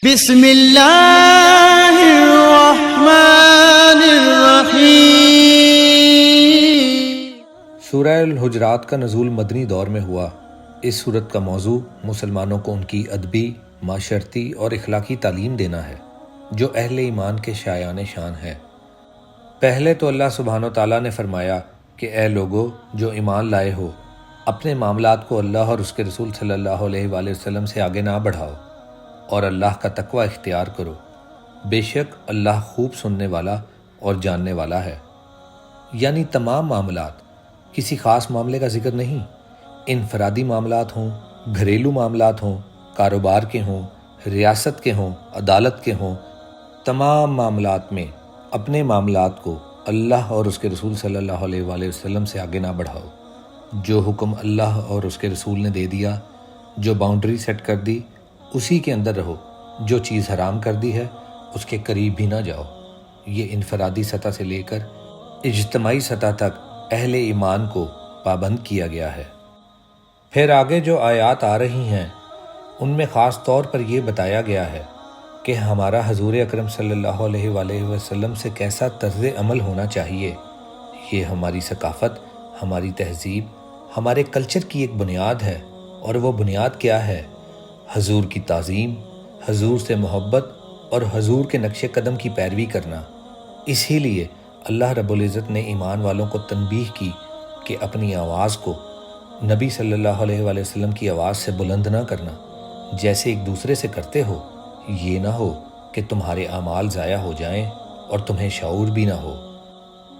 بسم اللہ الرحمن الرحیم۔ سورہ الحجرات کا نزول مدنی دور میں ہوا۔ اس سورت کا موضوع مسلمانوں کو ان کی ادبی، معاشرتی اور اخلاقی تعلیم دینا ہے جو اہل ایمان کے شایان شان ہے۔ پہلے تو اللہ سبحانہ و تعالیٰ نے فرمایا کہ اے لوگو جو ایمان لائے ہو، اپنے معاملات کو اللہ اور اس کے رسول صلی اللہ علیہ وآلہ وسلم سے آگے نہ بڑھاؤ اور اللہ کا تقوی اختیار کرو، بے شک اللہ خوب سننے والا اور جاننے والا ہے۔ یعنی تمام معاملات، کسی خاص معاملے کا ذکر نہیں، انفرادی معاملات ہوں، گھریلو معاملات ہوں، کاروبار کے ہوں، ریاست کے ہوں، عدالت کے ہوں، تمام معاملات میں اپنے معاملات کو اللہ اور اس کے رسول صلی اللہ علیہ وآلہ وسلم سے آگے نہ بڑھاؤ۔ جو حکم اللہ اور اس کے رسول نے دے دیا، جو باؤنڈری سیٹ کر دی، اسی کے اندر رہو۔ جو چیز حرام کر دی ہے اس کے قریب بھی نہ جاؤ۔ یہ انفرادی سطح سے لے کر اجتماعی سطح تک اہل ایمان کو پابند کیا گیا ہے۔ پھر آگے جو آیات آ رہی ہیں ان میں خاص طور پر یہ بتایا گیا ہے کہ ہمارا حضور اکرم صلی اللہ علیہ وآلہ وسلم سے کیسا طرز عمل ہونا چاہیے۔ یہ ہماری ثقافت، ہماری تہذیب، ہمارے کلچر کی ایک بنیاد ہے، اور وہ بنیاد کیا ہے؟ حضور کی تعظیم، حضور سے محبت اور حضور کے نقش قدم کی پیروی کرنا۔ اسی لیے اللہ رب العزت نے ایمان والوں کو تنبیہ کی کہ اپنی آواز کو نبی صلی اللہ علیہ وآلہ وسلم کی آواز سے بلند نہ کرنا، جیسے ایک دوسرے سے کرتے ہو۔ یہ نہ ہو کہ تمہارے اعمال ضائع ہو جائیں اور تمہیں شعور بھی نہ ہو۔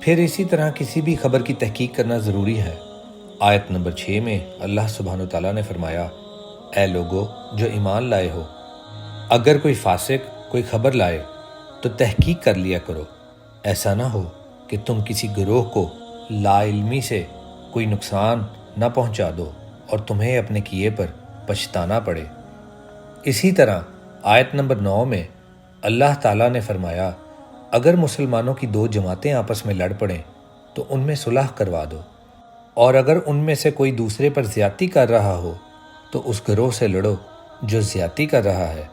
پھر اسی طرح کسی بھی خبر کی تحقیق کرنا ضروری ہے۔ آیت نمبر 6 میں اللہ سبحانہ وتعالیٰ نے فرمایا، اے لوگو جو ایمان لائے ہو، اگر کوئی فاسق کوئی خبر لائے تو تحقیق کر لیا کرو، ایسا نہ ہو کہ تم کسی گروہ کو لا علمی سے کوئی نقصان نہ پہنچا دو اور تمہیں اپنے کیے پر پچھتانا پڑے۔ اسی طرح آیت نمبر 9 میں اللہ تعالیٰ نے فرمایا، اگر مسلمانوں کی دو جماعتیں آپس میں لڑ پڑیں تو ان میں صلح کروا دو، اور اگر ان میں سے کوئی دوسرے پر زیادتی کر رہا ہو تو اس گروہ سے لڑو جو زیادتی کر رہا ہے،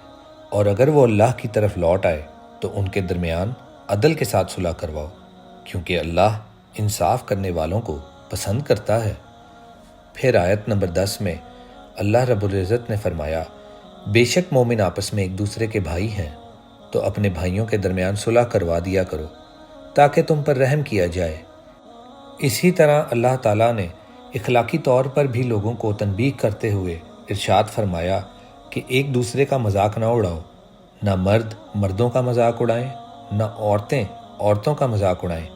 اور اگر وہ اللہ کی طرف لوٹ آئے تو ان کے درمیان عدل کے ساتھ صلح کرواؤ، کیونکہ اللہ انصاف کرنے والوں کو پسند کرتا ہے۔ پھر آیت نمبر 10 میں اللہ رب العزت نے فرمایا، بے شک مومن آپس میں ایک دوسرے کے بھائی ہیں تو اپنے بھائیوں کے درمیان صلح کروا دیا کرو تاکہ تم پر رحم کیا جائے۔ اسی طرح اللہ تعالیٰ نے اخلاقی طور پر بھی لوگوں کو تنبیہ کرتے ہوئے ارشاد فرمایا کہ ایک دوسرے کا مذاق نہ اڑاؤ، نہ مرد مردوں کا مذاق اڑائیں، نہ عورتیں عورتوں کا مذاق اڑائیں،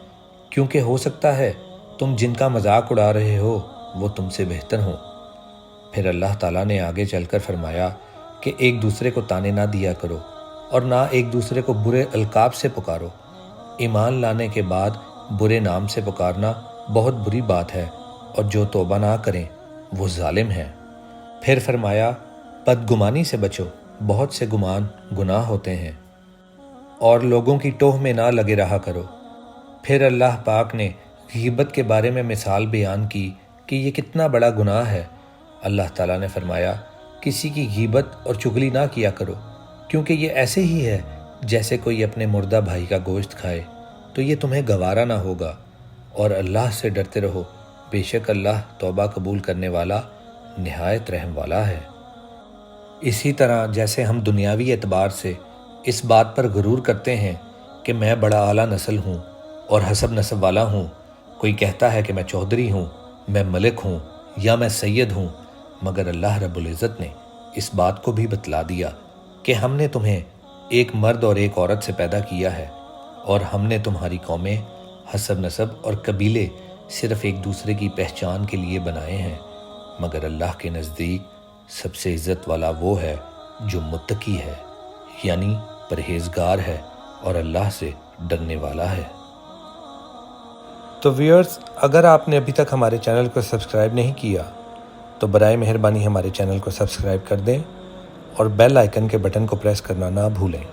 کیونکہ ہو سکتا ہے تم جن کا مذاق اڑا رہے ہو وہ تم سے بہتر ہوں۔ پھر اللہ تعالیٰ نے آگے چل کر فرمایا کہ ایک دوسرے کو طعنے نہ دیا کرو اور نہ ایک دوسرے کو برے القاب سے پکارو۔ ایمان لانے کے بعد برے نام سے پکارنا بہت بری بات ہے، اور جو توبہ نہ کریں وہ ظالم ہیں۔ پھر فرمایا، بدگمانی سے بچو، بہت سے گمان گناہ ہوتے ہیں، اور لوگوں کی ٹوہ میں نہ لگے رہا کرو۔ پھر اللہ پاک نے غیبت کے بارے میں مثال بیان کی کہ یہ کتنا بڑا گناہ ہے۔ اللہ تعالیٰ نے فرمایا، کسی کی غیبت اور چغلی نہ کیا کرو، کیونکہ یہ ایسے ہی ہے جیسے کوئی اپنے مردہ بھائی کا گوشت کھائے، تو یہ تمہیں گوارا نہ ہوگا، اور اللہ سے ڈرتے رہو، بے شک اللہ توبہ قبول کرنے والا نہایت رحم والا ہے۔ اسی طرح جیسے ہم دنیاوی اعتبار سے اس بات پر غرور کرتے ہیں کہ میں بڑا اعلیٰ نسل ہوں اور حسب نسب والا ہوں، کوئی کہتا ہے کہ میں چودھری ہوں، میں ملک ہوں یا میں سید ہوں، مگر اللہ رب العزت نے اس بات کو بھی بتلا دیا کہ ہم نے تمہیں ایک مرد اور ایک عورت سے پیدا کیا ہے، اور ہم نے تمہاری قومیں، حسب نسب اور قبیلے صرف ایک دوسرے کی پہچان کے لیے بنائے ہیں، مگر اللہ کے نزدیک سب سے عزت والا وہ ہے جو متقی ہے، یعنی پرہیزگار ہے اور اللہ سے ڈرنے والا ہے۔ تو ویورز، اگر آپ نے ابھی تک ہمارے چینل کو سبسکرائب نہیں کیا تو برائے مہربانی ہمارے چینل کو سبسکرائب کر دیں اور بیل آئیکن کے بٹن کو پریس کرنا نہ بھولیں۔